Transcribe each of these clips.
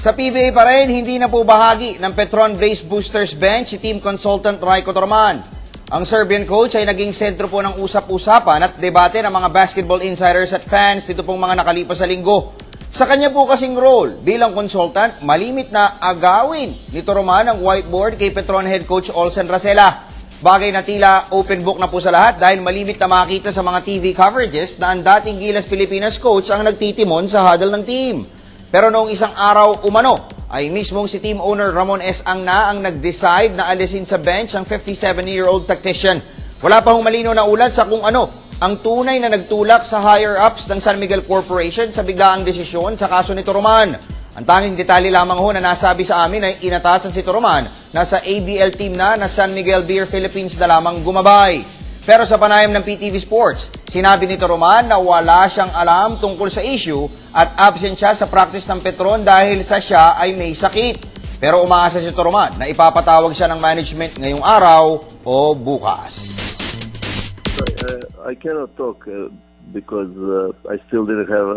Sa PBA pa rin, hindi na po bahagi ng Petron Blaze Boosters bench si team consultant Raiko Torman. Ang Serbian coach ay naging sentro po ng usap-usapan at debate ng mga basketball insiders at fans dito pong mga nakalipas sa linggo. Sa kanya po kasing role bilang consultant, malimit na agawin ni Torman ang whiteboard kay Petron head coach Olsen Racela. Bagay na tila open book na po sa lahat dahil malimit na makita sa mga TV coverages na ang dating Gilas Pilipinas coach ang nagtitimon sa huddle ng team. Pero noong isang araw umano, ay mismong si team owner Ramon S. Angna ang nag-decide na alisin sa bench ang 57-year-old tactician. Wala pa hong malinaw na ulat sa kung ano ang tunay na nagtulak sa higher-ups ng San Miguel Corporation sa biglaang desisyon sa kaso ni Torman. Ang tanging detalye lamang ho na nasabi sa amin ay inatasan si Torman na sa ABL team na San Miguel Beer Philippines na lamang gumabay. Pero sa panayam ng PTV Sports, sinabi ni Torman na wala siyang alam tungkol sa issue at absent siya sa practice ng Petron dahil sa siya ay may sakit. Pero umaasa si Torman na ipapatawag siya ng management ngayong araw o bukas. I cannot talk because I still didn't have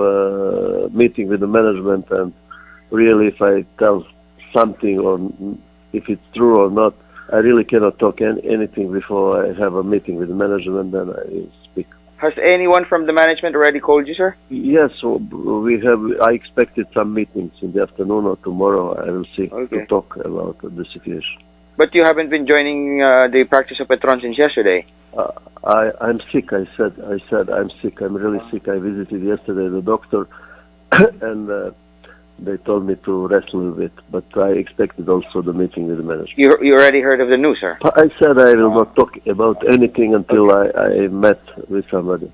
a meeting with the management, and really if I tell something or if it's true or not, I really cannot talk anything before I have a meeting with the management, then I speak. Has anyone from the management already called you, sir? Yes, so I expected some meetings in the afternoon or tomorrow. I will see to talk about the situation. But you haven't been joining the practice of Petron since yesterday. I'm sick. I said I'm sick. I'm really sick. I visited yesterday the doctor, and they told me to rest a little bit. But I expected also the meeting with the manager. You already heard of the news, sir? I said I will not talk about anything until I met with somebody.